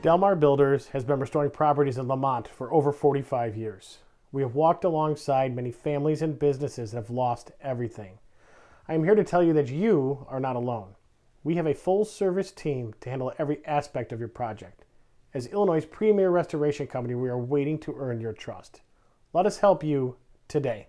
Delmar Builders has been restoring properties in Lemont for over 45 years. We have walked alongside many families and businesses that have lost everything. I am here to tell you that you are not alone. We have a full-service team to handle every aspect of your project. As Illinois' premier restoration company, we are waiting to earn your trust. Let us help you today.